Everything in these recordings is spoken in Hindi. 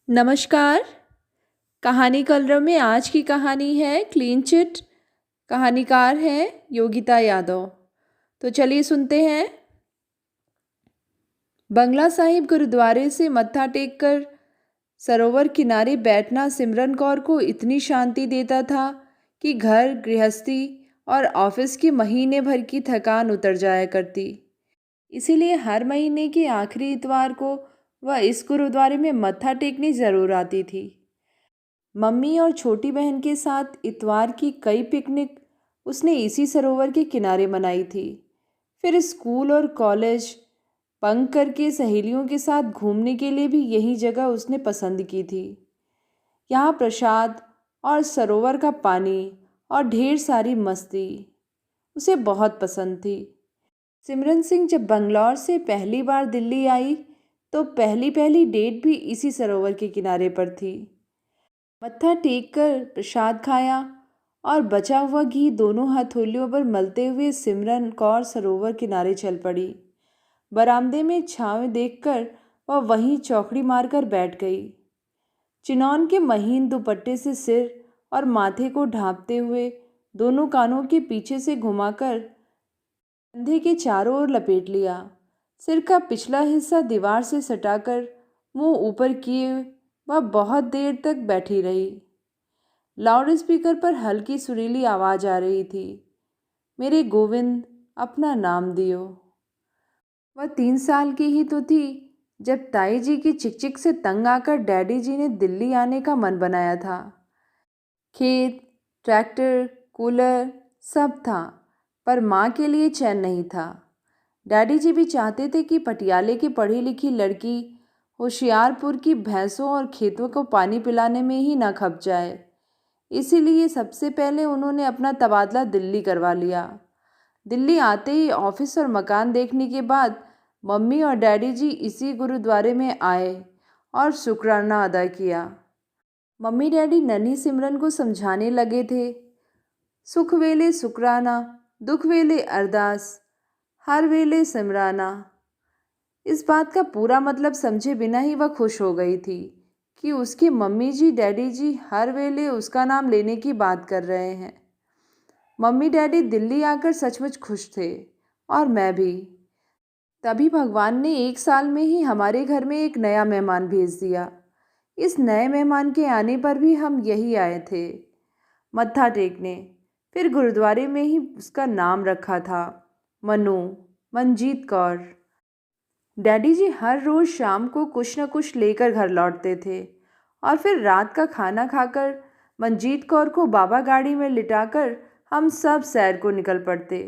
नमस्कार। कहानी कलरव में आज की कहानी है क्लीन चिट। कहानीकार हैं योगिता यादव। तो चलिए सुनते हैं। बंगला साहिब गुरुद्वारे से मत्था टेककर सरोवर किनारे बैठना सिमरन कौर को इतनी शांति देता था कि घर गृहस्थी और ऑफिस के महीने भर की थकान उतर जाया करती। इसीलिए हर महीने के आखिरी इतवार को वह इस गुरुद्वारे में मत्था टेकने जरूर आती थी। मम्मी और छोटी बहन के साथ इतवार की कई पिकनिक उसने इसी सरोवर के किनारे मनाई थी। फिर स्कूल और कॉलेज बंक करके सहेलियों के साथ घूमने के लिए भी यही जगह उसने पसंद की थी। यहाँ प्रसाद और सरोवर का पानी और ढेर सारी मस्ती उसे बहुत पसंद थी। सिमरन सिंह जब बंगलौर से पहली बार दिल्ली आई तो पहली पहली डेट भी इसी सरोवर के किनारे पर थी। मत्था टेक कर प्रसाद खाया और बचा हुआ घी दोनों हथेलियों पर मलते हुए सिमरन कौर सरोवर किनारे चल पड़ी। बरामदे में छांव देखकर वह वहीं चौकड़ी मारकर बैठ गई। चिनौन के महीन दुपट्टे से सिर और माथे को ढांपते हुए दोनों कानों के पीछे से घुमाकर कंधे के चारों ओर लपेट लिया। सिर का पिछला हिस्सा दीवार से सटाकर मुंह ऊपर किए वह बहुत देर तक बैठी रही। लाउड स्पीकर पर हल्की सुरीली आवाज आ रही थी, मेरे गोविंद अपना नाम दियो। वह 3 साल की ही तो थी जब ताई जी की चिकचिक से तंग आकर डैडी जी ने दिल्ली आने का मन बनाया था। खेत, ट्रैक्टर, कूलर सब था, पर माँ के लिए चैन नहीं था। डैडी जी भी चाहते थे कि पटियाले की पढ़ी लिखी लड़की होशियारपुर की भैंसों और खेतों को पानी पिलाने में ही ना खप जाए। इसीलिए सबसे पहले उन्होंने अपना तबादला दिल्ली करवा लिया। दिल्ली आते ही ऑफिस और मकान देखने के बाद मम्मी और डैडी जी इसी गुरुद्वारे में आए और शुक्राना अदा किया। मम्मी डैडी नन्ही सिमरन को समझाने लगे थे, सुख वेले शुक्राना, दुख वेले अरदास, हर वेले सिमराना। इस बात का पूरा मतलब समझे बिना ही वह खुश हो गई थी कि उसकी मम्मी जी डैडी जी हर वेले उसका नाम लेने की बात कर रहे हैं। मम्मी डैडी दिल्ली आकर सचमुच खुश थे और मैं भी। तभी भगवान ने 1 साल में ही हमारे घर में एक नया मेहमान भेज दिया। इस नए मेहमान के आने पर भी हम यही आए थे मत्था टेकने। फिर गुरुद्वारे में ही उसका नाम रखा था, मनु, मंजीत कौर। डैडी जी हर रोज़ शाम को कुछ न कुछ लेकर घर लौटते थे और फिर रात का खाना खाकर मंजीत कौर को बाबा गाड़ी में लिटाकर हम सब सैर को निकल पड़ते।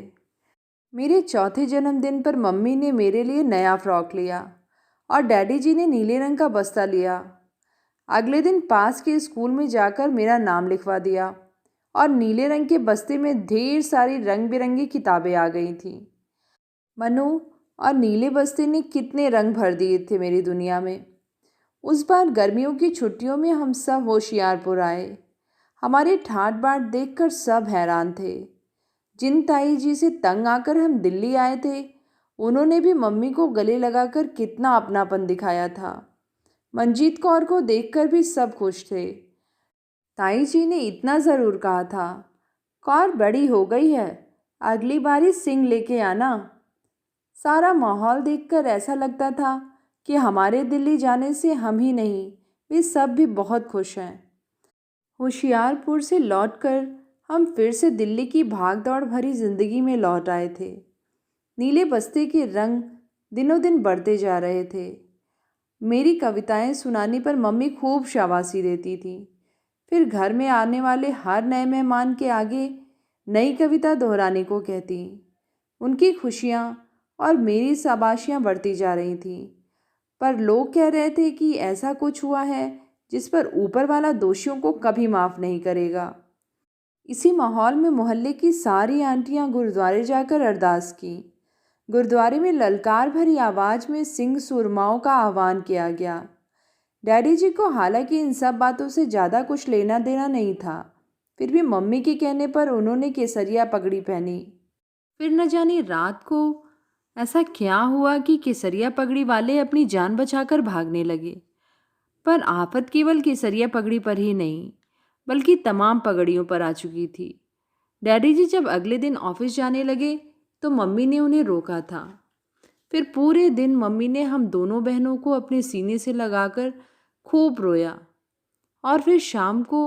मेरे चौथे जन्मदिन पर मम्मी ने मेरे लिए नया फ्रॉक लिया और डैडी जी ने नीले रंग का बस्ता लिया। अगले दिन पास के स्कूल में जाकर मेरा नाम लिखवा दिया और नीले रंग के बस्ते में ढेर सारी रंग बिरंगी किताबें आ गई थीं। मनु और नीले बस्ते ने कितने रंग भर दिए थे मेरी दुनिया में। उस बार गर्मियों की छुट्टियों में हम सब होशियारपुर आए। हमारे ठाट बाट देखकर सब हैरान थे। जिन ताई जी से तंग आकर हम दिल्ली आए थे, उन्होंने भी मम्मी को गले लगाकर कितना अपनापन दिखाया था। मंजीत कौर को देखकर भी सब खुश थे। ताई जी ने इतना ज़रूर कहा था, कौर बड़ी हो गई है, अगली बारी सिंह लेके आना। सारा माहौल देखकर ऐसा लगता था कि हमारे दिल्ली जाने से हम ही नहीं, वे सब भी बहुत खुश हैं। होशियारपुर से लौटकर हम फिर से दिल्ली की भागदौड़ भरी जिंदगी में लौट आए थे। नीले बस्ते के रंग दिनों दिन बढ़ते जा रहे थे। मेरी कविताएं सुनाने पर मम्मी खूब शाबाशी देती थी। फिर घर में आने वाले हर नए मेहमान के आगे नई कविता दोहराने को कहती। उनकी खुशियाँ और मेरी शाबाशियाँ बढ़ती जा रही थीं। पर लोग कह रहे थे कि ऐसा कुछ हुआ है जिस पर ऊपर वाला दोषियों को कभी माफ़ नहीं करेगा। इसी माहौल में मोहल्ले की सारी आंटियां गुरुद्वारे जाकर अरदास की। गुरुद्वारे में ललकार भरी आवाज़ में सिंह सुरमाओं का आह्वान किया गया। डैडी जी को हालांकि इन सब बातों से ज़्यादा कुछ लेना देना नहीं था, फिर भी मम्मी के कहने पर उन्होंने केसरिया पगड़ी पहनी। फिर न जाने रात को ऐसा क्या हुआ कि केसरिया पगड़ी वाले अपनी जान बचाकर भागने लगे। पर आफत केवल केसरिया पगड़ी पर ही नहीं, बल्कि तमाम पगड़ियों पर आ चुकी थी। डैडी जी जब अगले दिन ऑफिस जाने लगे तो मम्मी ने उन्हें रोका था। फिर पूरे दिन मम्मी ने हम दोनों बहनों को अपने सीने से लगाकर खूब रोया। और फिर शाम को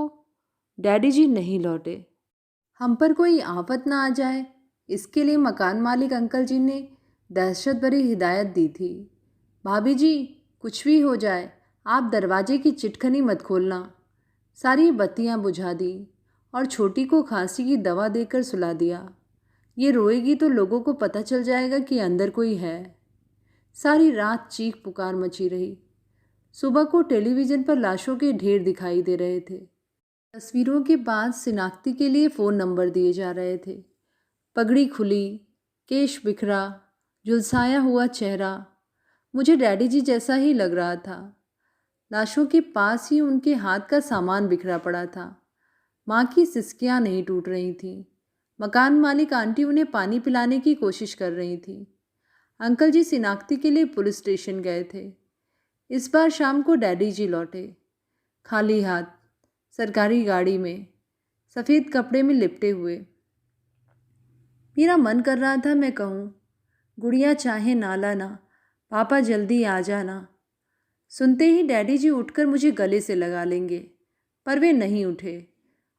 डैडी जी नहीं लौटे। हम पर कोई आफत ना आ जाए, इसके लिए मकान मालिक अंकल जी ने दहशत भरी हिदायत दी थी। भाभी जी, कुछ भी हो जाए आप दरवाजे की चिटखनी मत खोलना। सारी बत्तियां बुझा दी और छोटी को खांसी की दवा देकर सुला दिया। ये रोएगी तो लोगों को पता चल जाएगा कि अंदर कोई है। सारी रात चीख पुकार मची रही। सुबह को टेलीविज़न पर लाशों के ढेर दिखाई दे रहे थे। तस्वीरों के बाद शिनाख्ती के लिए फ़ोन नंबर दिए जा रहे थे। पगड़ी खुली, केश बिखरा, झुलसाया हुआ चेहरा मुझे डैडी जी जैसा ही लग रहा था। लाशों के पास ही उनके हाथ का सामान बिखरा पड़ा था। माँ की सिसकियाँ नहीं टूट रही थीं। मकान मालिक आंटी उन्हें पानी पिलाने की कोशिश कर रही थी। अंकल जी शिनाख्ती के लिए पुलिस स्टेशन गए थे। इस बार शाम को डैडी जी लौटे, खाली हाथ, सरकारी गाड़ी में, सफ़ेद कपड़े में लिपटे हुए। मेरा मन कर रहा था मैं कहूँ, गुड़िया चाहे ना लाना, पापा जल्दी आ जाना। सुनते ही डैडी जी उठकर मुझे गले से लगा लेंगे, पर वे नहीं उठे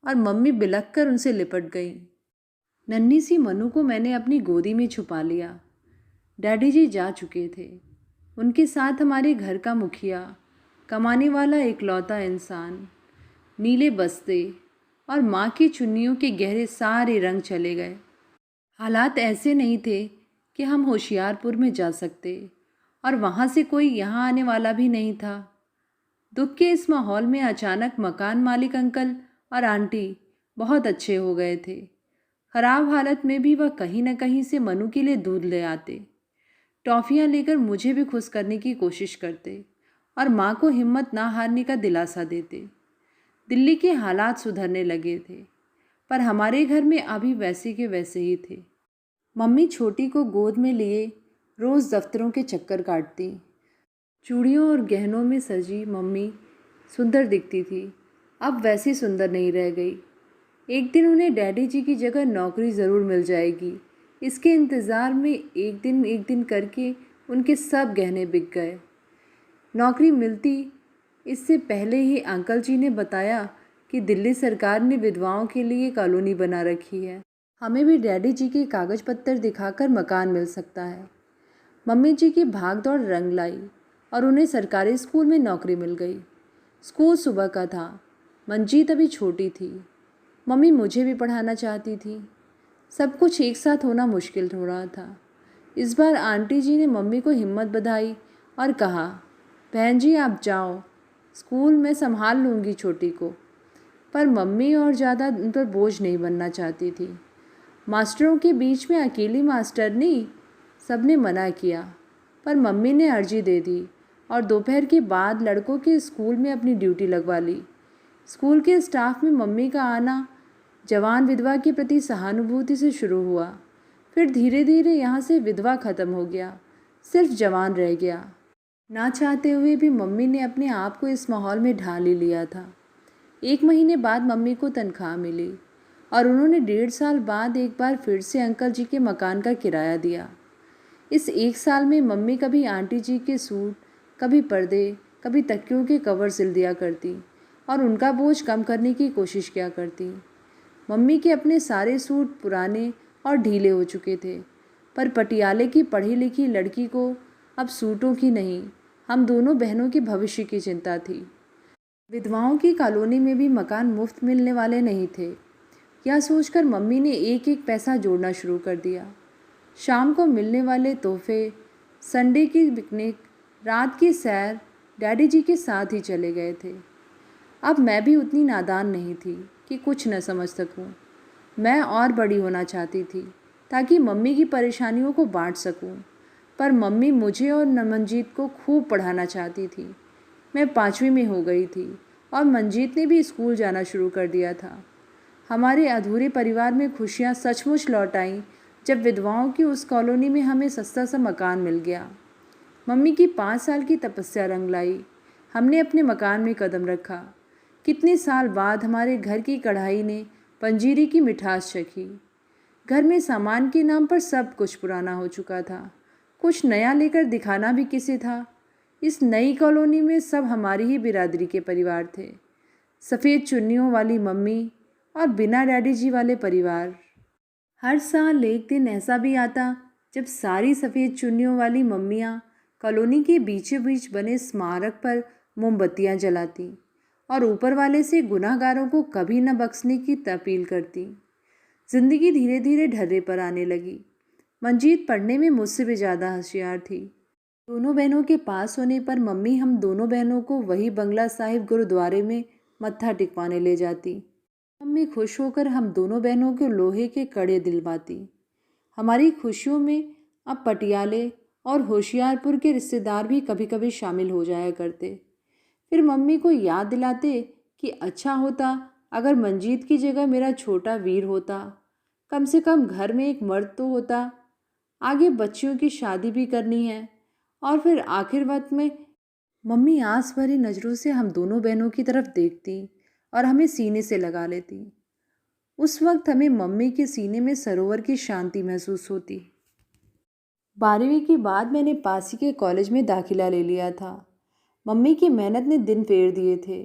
और मम्मी बिलख कर उनसे लिपट गई। नन्ही सी मनु को मैंने अपनी गोदी में छुपा लिया। डैडी जी जा चुके थे। उनके साथ हमारे घर का मुखिया, कमाने वाला इकलौता इंसान, नीले बस्ते और माँ की चुन्नियों के गहरे सारे रंग चले गए। हालात ऐसे नहीं थे कि हम होशियारपुर में जा सकते और वहाँ से कोई यहाँ आने वाला भी नहीं था। दुख के इस माहौल में अचानक मकान मालिक अंकल और आंटी बहुत अच्छे हो गए थे। खराब हालत में भी वह कहीं न कहीं से मनु के लिए दूध ले आते, टॉफ़ियाँ लेकर मुझे भी खुश करने की कोशिश करते और माँ को हिम्मत ना हारने का दिलासा देते। दिल्ली के हालात सुधरने लगे थे, पर हमारे घर में अभी वैसे के वैसे ही थे। मम्मी छोटी को गोद में लिए रोज़ दफ्तरों के चक्कर काटती। चूड़ियों और गहनों में सजी मम्मी सुंदर दिखती थी, अब वैसी सुंदर नहीं रह गई। एक दिन उन्हें डैडी जी की जगह नौकरी ज़रूर मिल जाएगी, इसके इंतज़ार में एक दिन करके उनके सब गहने बिक गए। नौकरी मिलती इससे पहले ही अंकल जी ने बताया कि दिल्ली सरकार ने विधवाओं के लिए कॉलोनी बना रखी है। हमें भी डैडी जी के कागज़ पत्तर दिखाकर मकान मिल सकता है। मम्मी जी की भागदौड़ रंग लाई और उन्हें सरकारी स्कूल में नौकरी मिल गई। स्कूल सुबह का था, मंजीत अभी छोटी थी। मम्मी मुझे भी पढ़ाना चाहती थी। सब कुछ एक साथ होना मुश्किल हो रहा था। इस बार आंटी जी ने मम्मी को हिम्मत बधाई और कहा, बहन जी आप जाओ, स्कूल में संभाल लूँगी छोटी को। पर मम्मी और ज़्यादा उन पर बोझ नहीं बनना चाहती थी। मास्टरों के बीच में अकेली मास्टरनी, सबने मना किया, पर मम्मी ने अर्जी दे दी और दोपहर के बाद लड़कों के स्कूल में अपनी ड्यूटी लगवा ली। स्कूल के स्टाफ में मम्मी का आना जवान विधवा के प्रति सहानुभूति से शुरू हुआ। फिर धीरे धीरे यहाँ से विधवा ख़त्म हो गया, सिर्फ जवान रह गया। ना चाहते हुए भी मम्मी ने अपने आप को इस माहौल में ढाल ही लिया था। 1 महीने बाद मम्मी को तनख्वाह मिली और उन्होंने 1.5 साल बाद एक बार फिर से अंकल जी के मकान का किराया दिया। इस 1 साल में मम्मी कभी आंटी जी के सूट, कभी पर्दे, कभी तकियों के कवर सिल दिया करती और उनका बोझ कम करने की कोशिश किया करती। मम्मी के अपने सारे सूट पुराने और ढीले हो चुके थे, पर पटियाले की पढ़ी लिखी लड़की को अब सूटों की नहीं, हम दोनों बहनों के भविष्य की चिंता थी। विधवाओं की कॉलोनी में भी मकान मुफ्त मिलने वाले नहीं थे। यह सोचकर मम्मी ने एक एक पैसा जोड़ना शुरू कर दिया। शाम को मिलने वाले तोहफे, संडे की पिकनिक, रात की सैर डैडी जी के साथ ही चले गए थे। अब मैं भी उतनी नादान नहीं थी कि कुछ न समझ सकूं। मैं और बड़ी होना चाहती थी ताकि मम्मी की परेशानियों को बांट सकूं, पर मम्मी मुझे और मंजीत को खूब पढ़ाना चाहती थी। मैं 5वीं में हो गई थी और मंजीत ने भी स्कूल जाना शुरू कर दिया था। हमारे अधूरे परिवार में खुशियाँ सचमुच लौट आईं जब विधवाओं की उस कॉलोनी में हमें सस्ता सा मकान मिल गया। मम्मी की 5 साल की तपस्या रंग लाई। हमने अपने मकान में कदम रखा। कितने साल बाद हमारे घर की कढ़ाई ने पंजीरी की मिठास चखी। घर में सामान के नाम पर सब कुछ पुराना हो चुका था, कुछ नया लेकर दिखाना भी किसे था। इस नई कॉलोनी में सब हमारी ही बिरादरी के परिवार थे। सफ़ेद चुन्नियों वाली मम्मी और बिना डैडी जी वाले परिवार। हर साल एक दिन ऐसा भी आता जब सारी सफ़ेद चुन्नियों वाली मम्मियाँ कॉलोनी के बीचों बीच बने स्मारक पर मोमबत्तियाँ जलाती और ऊपर वाले से गुनाहगारों को कभी न बख्शने की अपील करती। जिंदगी धीरे धीरे ढर्रे पर आने लगी। मंजीत पढ़ने में मुझसे भी ज़्यादा होशियार थी। दोनों बहनों के पास होने पर मम्मी हम दोनों बहनों को वही बंगला साहिब गुरुद्वारे में मत्था टिकवाने ले जाती। मम्मी खुश होकर हम दोनों बहनों को लोहे के कड़े दिलवाती। हमारी खुशियों में अब पटियाले और होशियारपुर के रिश्तेदार भी कभी कभी शामिल हो जाया करते। फिर मम्मी को याद दिलाते कि अच्छा होता अगर मंजीत की जगह मेरा छोटा वीर होता। कम से कम घर में एक मर्द तो होता। आगे बच्चियों की शादी भी करनी है। और फिर आखिर वक्त में मम्मी आस भरी नज़रों से हम दोनों बहनों की तरफ देखती और हमें सीने से लगा लेती। उस वक्त हमें मम्मी के सीने में सरोवर की शांति महसूस होती। 12वीं के बाद मैंने पास ही के कॉलेज में दाखिला ले लिया था। मम्मी की मेहनत ने दिन फेर दिए थे।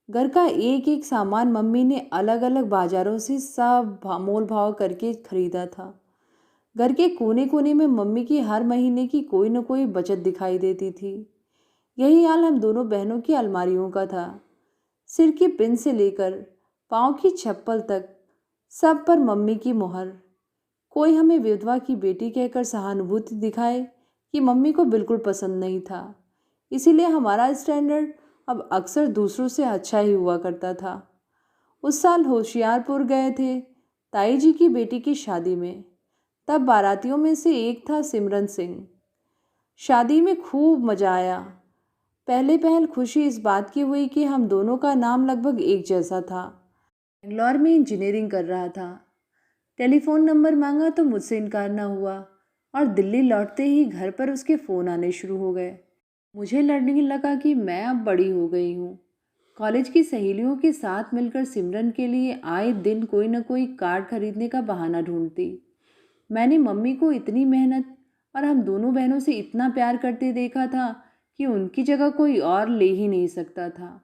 घर का एक एक सामान मम्मी ने अलग अलग बाज़ारों से सब मोल भाव करके ख़रीदा था। घर के कोने कोने में मम्मी की हर महीने की कोई न कोई बचत दिखाई देती थी। यही हाल हम दोनों बहनों की अलमारियों का था। सिर की पिन से लेकर पाँव की चप्पल तक सब पर मम्मी की मोहर। कोई हमें विधवा की बेटी कहकर सहानुभूति दिखाए कि मम्मी को बिल्कुल पसंद नहीं था। इसीलिए हमारा स्टैंडर्ड अब अक्सर दूसरों से अच्छा ही हुआ करता था। उस साल होशियारपुर गए थे ताई जी की बेटी की शादी में। तब बारातियों में से एक था सिमरन सिंह। शादी में खूब मज़ा आया। पहले पहल खुशी इस बात की हुई कि हम दोनों का नाम लगभग एक जैसा था। बेंगलोर में इंजीनियरिंग कर रहा था। टेलीफोन नंबर मांगा तो मुझसे इनकार ना हुआ और दिल्ली लौटते ही घर पर उसके फ़ोन आने शुरू हो गए। मुझे लगने लगा कि मैं अब बड़ी हो गई हूँ। कॉलेज की सहेलियों के साथ मिलकर सिमरन के लिए आए दिन कोई न कोई कार्ड खरीदने का बहाना ढूंढती। मैंने मम्मी को इतनी मेहनत और हम दोनों बहनों से इतना प्यार करते देखा था कि उनकी जगह कोई और ले ही नहीं सकता था।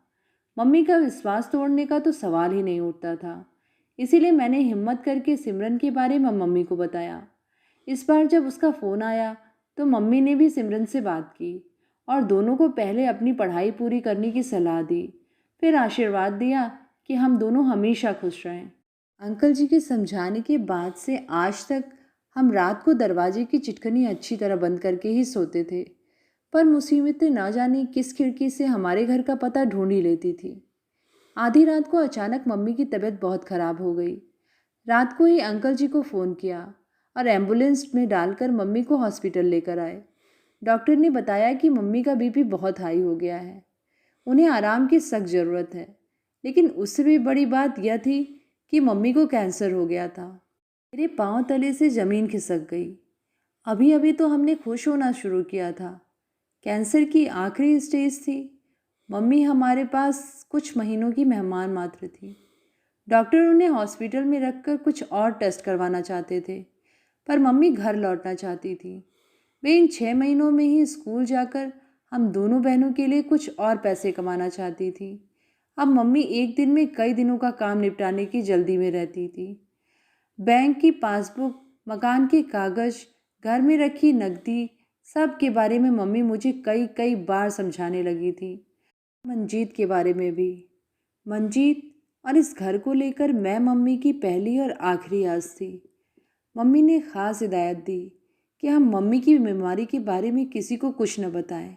मम्मी का विश्वास तोड़ने का तो सवाल ही नहीं उठता था। इसीलिए मैंने हिम्मत करके सिमरन के बारे में मम्मी को बताया। इस बार जब उसका फ़ोन आया तो मम्मी ने भी सिमरन से बात की और दोनों को पहले अपनी पढ़ाई पूरी करने की सलाह दी, फिर आशीर्वाद दिया कि हम दोनों हमेशा खुश रहें। अंकल जी के समझाने के बाद से आज तक हम रात को दरवाजे की चिटकनी अच्छी तरह बंद करके ही सोते थे। पर मुसीबतें ना जाने किस खिड़की से हमारे घर का पता ढूंढ ही लेती थी। आधी रात को अचानक मम्मी की तबीयत बहुत ख़राब हो गई। रात को ही अंकल जी को फ़ोन किया और एम्बुलेंस में डालकर मम्मी को हॉस्पिटल लेकर आए। डॉक्टर ने बताया कि मम्मी का बीपी बहुत हाई हो गया है, उन्हें आराम की सख्त ज़रूरत है। लेकिन उससे भी बड़ी बात यह थी कि मम्मी को कैंसर हो गया था। मेरे पांव तले से ज़मीन खिसक गई। अभी अभी तो हमने खुश होना शुरू किया था। कैंसर की आखिरी स्टेज थी। मम्मी हमारे पास कुछ महीनों की मेहमान मात्र थी। डॉक्टर उन्हें हॉस्पिटल में रखकर कुछ और टेस्ट करवाना चाहते थे, पर मम्मी घर लौटना चाहती थी। वे इन 6 महीनों में ही स्कूल जाकर हम दोनों बहनों के लिए कुछ और पैसे कमाना चाहती थी। अब मम्मी एक दिन में कई दिनों का काम निपटाने की जल्दी में रहती थी। बैंक की पासबुक, मकान के कागज़, घर में रखी नकदी, सब के बारे में मम्मी मुझे कई कई बार समझाने लगी थी। मंजीत के बारे में भी। मंजीत और इस घर को लेकर मैं मम्मी की पहली और आखिरी आस थी। मम्मी ने ख़ास हिदायत दी कि हम मम्मी की बीमारी के बारे में किसी को कुछ न बताएं,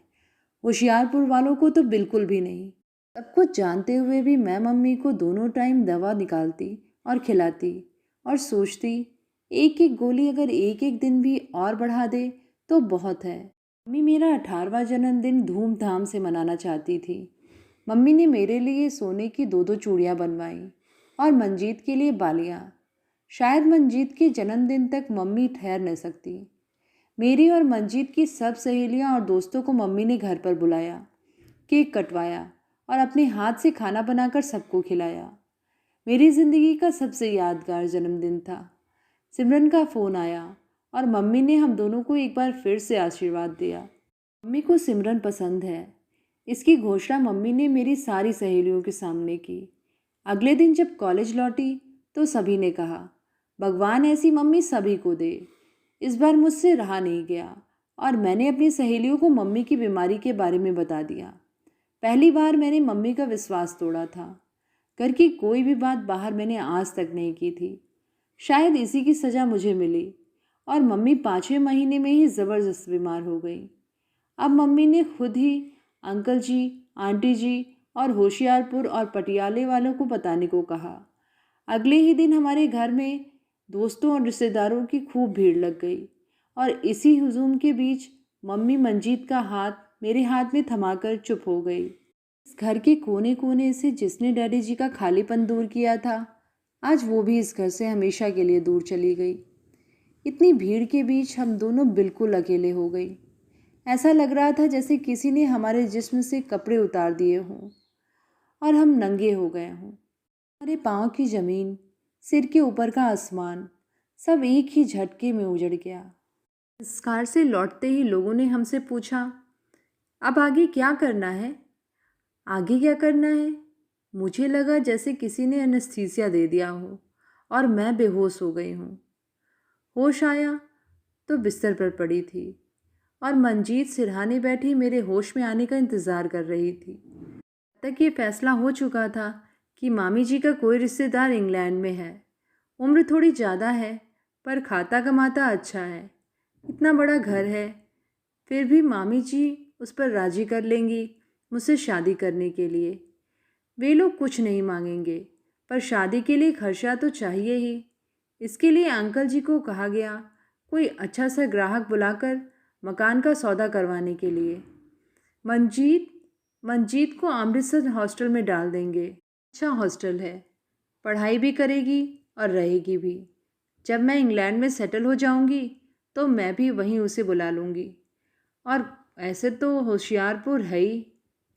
होशियारपुर वालों को तो बिल्कुल भी नहीं। सब कुछ जानते हुए भी मैं मम्मी को दोनों टाइम दवा निकालती और खिलाती और सोचती एक एक गोली अगर एक एक दिन भी और बढ़ा दे तो बहुत है। मम्मी मेरा 18वां जन्मदिन धूमधाम से मनाना चाहती थी। मम्मी ने मेरे लिए सोने की 2-2 चूड़ियाँ बनवाई और मंजीत के लिए बालियाँ। शायद मंजीत के जन्मदिन तक मम्मी ठहर न सकती। मेरी और मंजीत की सब सहेलियाँ और दोस्तों को मम्मी ने घर पर बुलाया। केक कटवाया और अपने हाथ से खाना बनाकर सबको खिलाया। मेरी ज़िंदगी का सबसे यादगार जन्मदिन था। सिमरन का फ़ोन आया और मम्मी ने हम दोनों को एक बार फिर से आशीर्वाद दिया। मम्मी को सिमरन पसंद है, इसकी घोषणा मम्मी ने मेरी सारी सहेलियों के सामने की। अगले दिन जब कॉलेज लौटी तो सभी ने कहा, भगवान ऐसी मम्मी सभी को दे। इस बार मुझसे रहा नहीं गया और मैंने अपनी सहेलियों को मम्मी की बीमारी के बारे में बता दिया। पहली बार मैंने मम्मी का विश्वास तोड़ा था। घर की कोई भी बात बाहर मैंने आज तक नहीं की थी। शायद इसी की सज़ा मुझे मिली और मम्मी 5वें महीने में ही ज़बरदस्त बीमार हो गई। अब मम्मी ने खुद ही अंकल जी, आंटी जी और होशियारपुर और पटियाले वालों को बताने को कहा। अगले ही दिन हमारे घर में दोस्तों और रिश्तेदारों की खूब भीड़ लग गई और इसी हुजूम के बीच मम्मी मंजीत का हाथ मेरे हाथ में थमाकर चुप हो गई। इस घर के कोने कोने से जिसने डैडी जी का खालीपन दूर किया था, आज वो भी इस घर से हमेशा के लिए दूर चली गई। इतनी भीड़ के बीच हम दोनों बिल्कुल अकेले हो गई। ऐसा लग रहा था जैसे किसी ने हमारे जिस्म से कपड़े उतार दिए हों और हम नंगे हो गए हों। हमारे पाँव की ज़मीन, सिर के ऊपर का आसमान, सब एक ही झटके में उजड़ गया। संस्कार से लौटते ही लोगों ने हमसे पूछा, अब आगे क्या करना है? आगे क्या करना है? मुझे लगा जैसे किसी ने एनेस्थीसिया दे दिया हो और मैं बेहोश हो गई हूँ। होश आया तो बिस्तर पर पड़ी थी और मंजीत सिरहाने बैठी मेरे होश में आने का इंतज़ार कर रही थी। तक ये फैसला हो चुका था कि मामी जी का कोई रिश्तेदार इंग्लैंड में है। उम्र थोड़ी ज़्यादा है पर खाता कमाता अच्छा है। इतना बड़ा घर है, फिर भी मामी जी उस पर राजी कर लेंगी मुझसे शादी करने के लिए। वे लोग कुछ नहीं मांगेंगे पर शादी के लिए खर्चा तो चाहिए ही। इसके लिए अंकल जी को कहा गया कोई अच्छा सा ग्राहक बुलाकर मकान का सौदा करवाने के लिए। मंजीत को अमृतसर हॉस्टल में डाल देंगे। अच्छा हॉस्टल है, पढ़ाई भी करेगी और रहेगी भी। जब मैं इंग्लैंड में सेटल हो जाऊंगी तो मैं भी वहीं उसे बुला लूँगी। और ऐसे तो होशियारपुर है ही,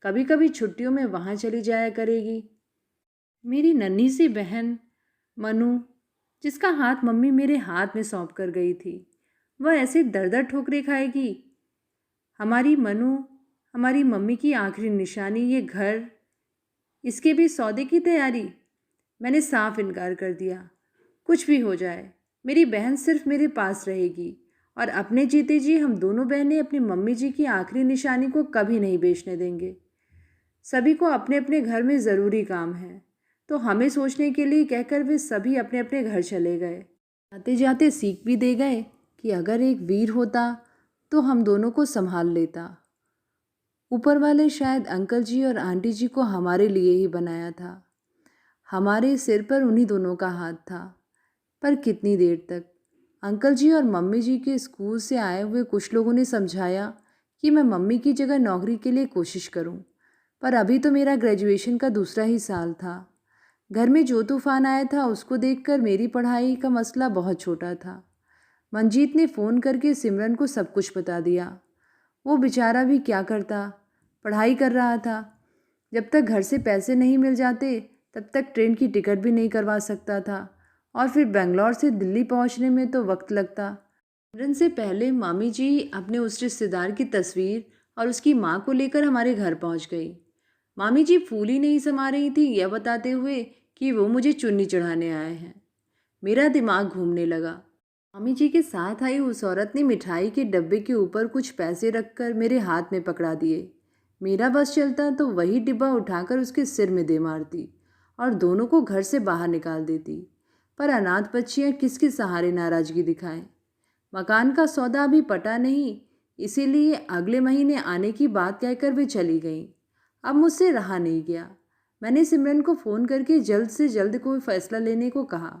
कभी कभी छुट्टियों में वहाँ चली जाया करेगी। मेरी नन्ही सी बहन मनु, जिसका हाथ मम्मी मेरे हाथ में सौंप कर गई थी, वह ऐसे दर दर ठोकरें खाएगी। हमारी मनु, हमारी मम्मी की आखिरी निशानी, ये घर, इसके भी सौदे की तैयारी। मैंने साफ इनकार कर दिया। कुछ भी हो जाए, मेरी बहन सिर्फ मेरे पास रहेगी और अपने जीते जी हम दोनों बहनें अपनी मम्मी जी की आखिरी निशानी को कभी नहीं बेचने देंगे। सभी को अपने अपने घर में ज़रूरी काम है, तो हमें सोचने के लिए कहकर वे सभी अपने अपने घर चले गए। जाते जाते सीख भी दे गए कि अगर एक वीर होता तो हम दोनों को संभाल लेता। ऊपर वाले शायद अंकल जी और आंटी जी को हमारे लिए ही बनाया था। हमारे सिर पर उन्हीं दोनों का हाथ था। पर कितनी देर तक? अंकल जी और मम्मी जी के स्कूल से आए हुए कुछ लोगों ने समझाया कि मैं मम्मी की जगह नौकरी के लिए कोशिश करूं, पर अभी तो मेरा ग्रेजुएशन का दूसरा ही साल था। घर में जो तूफान आया था उसको देखकर मेरी पढ़ाई का मसला बहुत छोटा था। मंजीत ने फ़ोन करके सिमरन को सब कुछ बता दिया। वो बेचारा भी क्या करता, पढ़ाई कर रहा था। जब तक घर से पैसे नहीं मिल जाते तब तक ट्रेन की टिकट भी नहीं करवा सकता था और फिर बेंगलोर से दिल्ली पहुंचने में तो वक्त लगता। सिमरन से पहले मामी जी अपने उस रिश्तेदार की तस्वीर और उसकी माँ को लेकर हमारे घर पहुंच गई। मामी जी फूल ही नहीं समा रही थी यह बताते हुए कि वो मुझे चुन्नी चढ़ाने आए हैं। मेरा दिमाग घूमने लगा। मामी जी के साथ आई उस औरत ने मिठाई के डब्बे के ऊपर कुछ पैसे रखकर मेरे हाथ में पकड़ा दिए। मेरा बस चलता तो वही डिब्बा उठाकर उसके सिर में दे मारती और दोनों को घर से बाहर निकाल देती। पर अनाथ बच्चियां किसके सहारे नाराजगी दिखाएं। मकान का सौदा अभी पटा नहीं, इसीलिए अगले महीने आने की बात कहकर वे चली गईं। अब मुझसे रहा नहीं गया। मैंने सिमरन को फ़ोन करके जल्द से जल्द कोई फ़ैसला लेने को कहा।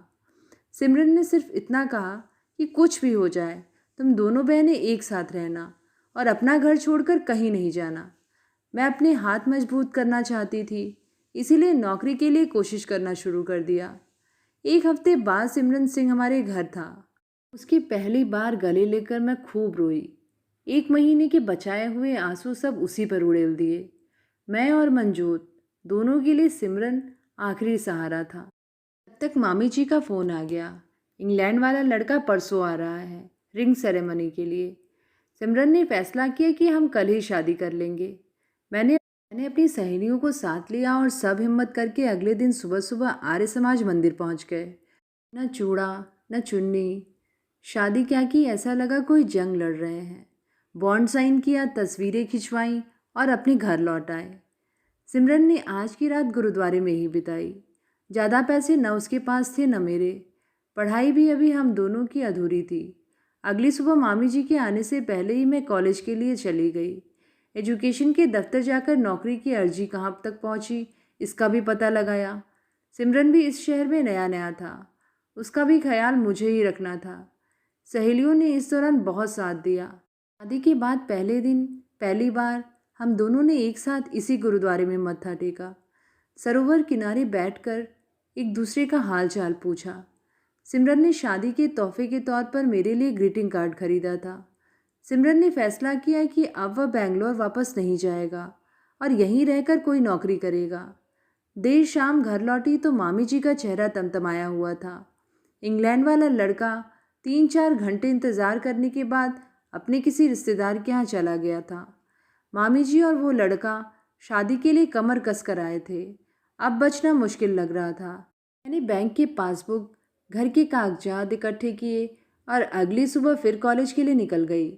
सिमरन ने सिर्फ इतना कहा कि कुछ भी हो जाए तुम दोनों बहनें एक साथ रहना और अपना घर छोड़कर कहीं नहीं जाना। मैं अपने हाथ मजबूत करना चाहती थी, इसीलिए नौकरी के लिए कोशिश करना शुरू कर दिया। एक हफ्ते बाद सिमरन सिंह हमारे घर था। उसकी पहली बार गले लेकर मैं खूब रोई। 1 महीने के बचाए हुए आंसू सब उसी पर उड़ेल दिए। मैं और मंजूत दोनों के लिए सिमरन आखिरी सहारा था। तब तक मामी जी का फ़ोन आ गया। इंग्लैंड वाला लड़का परसों आ रहा है रिंग सेरेमनी के लिए। सिमरन ने फैसला किया कि हम कल ही शादी कर लेंगे। मैंने अपनी सहेलियों को साथ लिया और सब हिम्मत करके अगले दिन सुबह सुबह आर्य समाज मंदिर पहुंच गए। न चूड़ा न चुन्नी, शादी क्या की, ऐसा लगा कोई जंग लड़ रहे हैं। बॉन्ड साइन किया, तस्वीरें खिंचवाईं और अपने घर लौट आए। सिमरन ने आज की रात गुरुद्वारे में ही बिताई। ज़्यादा पैसे न उसके पास थे न मेरे। पढ़ाई भी अभी हम दोनों की अधूरी थी। अगली सुबह मामी जी के आने से पहले ही मैं कॉलेज के लिए चली गई। एजुकेशन के दफ्तर जाकर नौकरी की अर्जी कहाँ तक पहुंची इसका भी पता लगाया। सिमरन भी इस शहर में नया नया था, उसका भी ख्याल मुझे ही रखना था। सहेलियों ने इस दौरान बहुत साथ दिया। शादी के बाद पहले दिन पहली बार हम दोनों ने एक साथ इसी गुरुद्वारे में मत्था टेका। सरोवर किनारे बैठकर एक दूसरे का हाल चाल पूछा। सिमरन ने शादी के तोहफे के तौर पर मेरे लिए ग्रीटिंग कार्ड खरीदा था। सिमरन ने फैसला किया कि अब वह बेंगलोर वापस नहीं जाएगा और यहीं रहकर कोई नौकरी करेगा। देर शाम घर लौटी तो मामी जी का चेहरा तमतमाया हुआ था। इंग्लैंड वाला लड़का 3-4 घंटे इंतज़ार करने के बाद अपने किसी रिश्तेदार के यहाँ चला गया था। मामी जी और वो लड़का शादी के लिए कमर कस कर आए थे। अब बचना मुश्किल लग रहा था। मैंने बैंक के पासबुक, घर के कागजात इकट्ठे किए और अगली सुबह फिर कॉलेज के लिए निकल गई।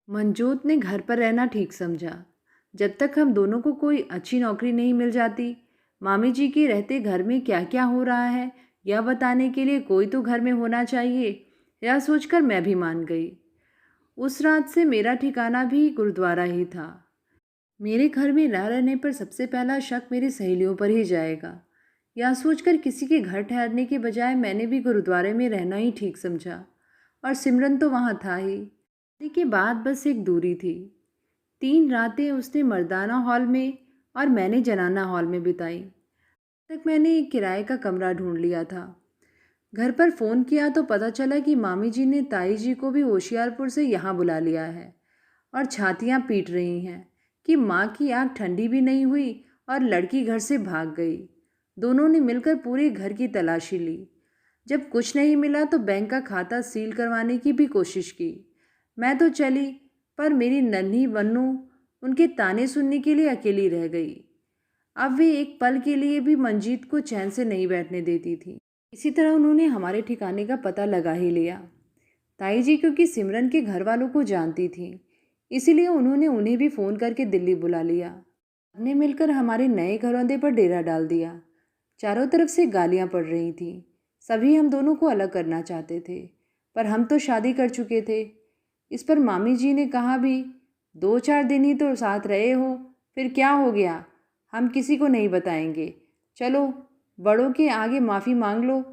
मंजूत ने घर पर रहना ठीक समझा। जब तक हम दोनों को कोई अच्छी नौकरी नहीं मिल जाती, मामी जी के रहते घर में क्या क्या हो रहा है यह बताने के लिए कोई तो घर में होना चाहिए, यह सोचकर मैं भी मान गई। उस रात से मेरा ठिकाना भी गुरुद्वारा ही था। मेरे घर में न रहने पर सबसे पहला शक मेरी सहेलियों पर ही जाएगा। यह सोचकर किसी के घर ठहरने के बजाय मैंने भी गुरुद्वारे में रहना ही ठीक समझा। और सिमरन तो वहाँ था ही। शादी के बाद बस एक दूरी थी। 3 रातें उसने मर्दाना हॉल में और मैंने जनाना हॉल में बिताई। तक मैंने एक किराए का कमरा ढूंढ लिया था। घर पर फ़ोन किया तो पता चला कि मामी जी ने ताई जी को भी होशियारपुर से यहाँ बुला लिया है और छातियाँ पीट रही हैं कि माँ की आँख ठंडी भी नहीं हुई और लड़की घर से भाग गई। दोनों ने मिलकर पूरे घर की तलाशी ली। जब कुछ नहीं मिला तो बैंक का खाता सील करवाने की भी कोशिश की। मैं तो चली, पर मेरी नन्ही बन्नू उनके ताने सुनने के लिए अकेली रह गई। अब वे एक पल के लिए भी मंजीत को चैन से नहीं बैठने देती थी। इसी तरह उन्होंने हमारे ठिकाने का पता लगा ही लिया। ताई जी क्योंकि सिमरन के घर वालों को जानती थी, इसीलिए उन्होंने उन्हें भी फ़ोन करके दिल्ली बुला लिया। हमने मिलकर हमारे नए घरौंदे पर डेरा डाल दिया। चारों तरफ से गालियाँ पड़ रही थीं। सभी हम दोनों को अलग करना चाहते थे, पर हम तो शादी कर चुके थे। इस पर मामी जी ने कहा भी, 2-4 दिन ही तो साथ रहे हो, फिर क्या हो गया, हम किसी को नहीं बताएंगे। चलो बड़ों के आगे माफ़ी मांग लो।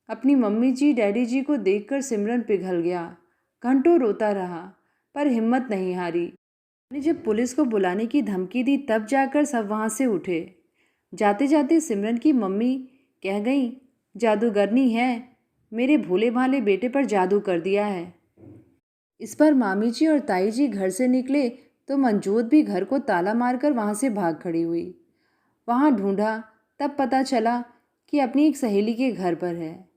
अपनी मम्मी जी डैडी जी को देखकर सिमरन पिघल गया। घंटों रोता रहा पर हिम्मत नहीं हारी। मैंने जब पुलिस को बुलाने की धमकी दी तब जाकर सब वहाँ से उठे। जाते जाते सिमरन की मम्मी कह गई, जादूगरनी है, मेरे भोले भाले बेटे पर जादू कर दिया है। इस पर मामी जी और ताई जी घर से निकले तो मंजूत भी घर को ताला मारकर वहाँ से भाग खड़ी हुई। वहाँ ढूंढा तब पता चला कि अपनी एक सहेली के घर पर है।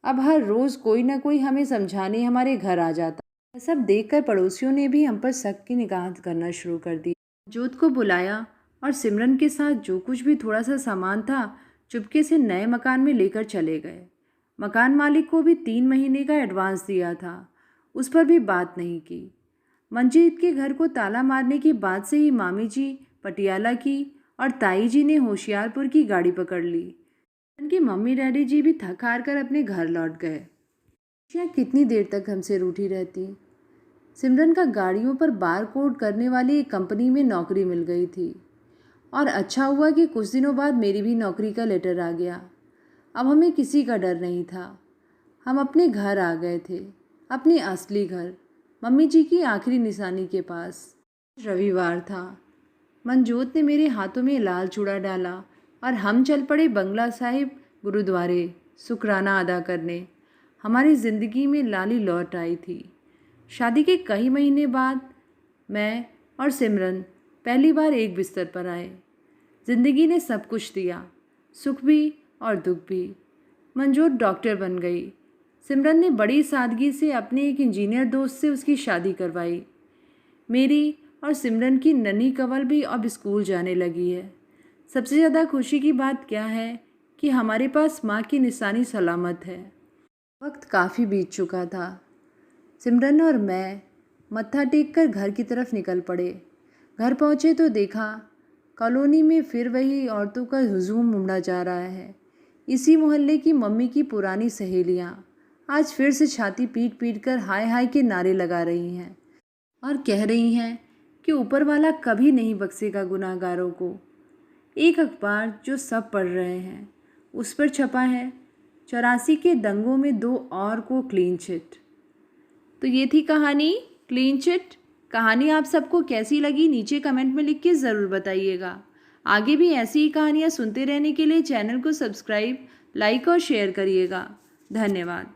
अब हर रोज़ कोई ना कोई हमें समझाने हमारे घर आ जाता। यह सब देखकर पड़ोसियों ने भी हम पर शक की निगाह करना शुरू कर दी। जोत को बुलाया और सिमरन के साथ जो कुछ भी थोड़ा सा सामान था चुपके से नए मकान में लेकर चले गए। मकान मालिक को भी 3 महीने का एडवांस दिया था, उस पर भी बात नहीं की। मंजीत के घर को ताला मारने के बाद से ही मामी जी पटियाला की और ताई जी ने होशियारपुर की गाड़ी पकड़ ली। उनके मम्मी डैडी जी भी थक हार कर अपने घर लौट गए। खुशियाँ कितनी देर तक हमसे रूठी रहती। सिमरन का गाड़ियों पर बार कोड करने वाली एक कंपनी में नौकरी मिल गई थी और अच्छा हुआ कि कुछ दिनों बाद मेरी भी नौकरी का लेटर आ गया। अब हमें किसी का डर नहीं था। हम अपने घर आ गए थे, अपने असली घर, मम्मी जी की आखिरी निशानी के पास। रविवार था। मंजूत ने मेरे हाथों में लाल चूड़ा डाला और हम चल पड़े बंगला साहिब गुरुद्वारे शुक्राना अदा करने। हमारी ज़िंदगी में लाली लौट आई थी। शादी के कई महीने बाद मैं और सिमरन पहली बार एक बिस्तर पर आए। जिंदगी ने सब कुछ दिया, सुख भी और दुख भी। मंजोत डॉक्टर बन गई। सिमरन ने बड़ी सादगी से अपने एक इंजीनियर दोस्त से उसकी शादी करवाई। मेरी और सिमरन की नन्ही कंवल भी अब स्कूल जाने लगी है। सबसे ज़्यादा खुशी की बात क्या है कि हमारे पास माँ की निशानी सलामत है। वक्त काफ़ी बीत चुका था। सिमरन और मैं मत्था टेक कर घर की तरफ निकल पड़े। घर पहुँचे तो देखा कॉलोनी में फिर वही औरतों का हुजूम उमड़ा जा रहा है। इसी मोहल्ले की मम्मी की पुरानी सहेलियाँ आज फिर से छाती पीट पीट कर हाय हाय के नारे लगा रही हैं और कह रही हैं कि ऊपर वाला कभी नहीं बख्शेगा गुनाहगारों को। एक अखबार जो सब पढ़ रहे हैं उस पर छपा है 84 के दंगों में 2 और को क्लीन चिट। तो ये थी कहानी क्लीन चिट। कहानी आप सबको कैसी लगी नीचे कमेंट में लिख के ज़रूर बताइएगा। आगे भी ऐसी ही कहानियाँ सुनते रहने के लिए चैनल को सब्सक्राइब, लाइक और शेयर करिएगा। धन्यवाद।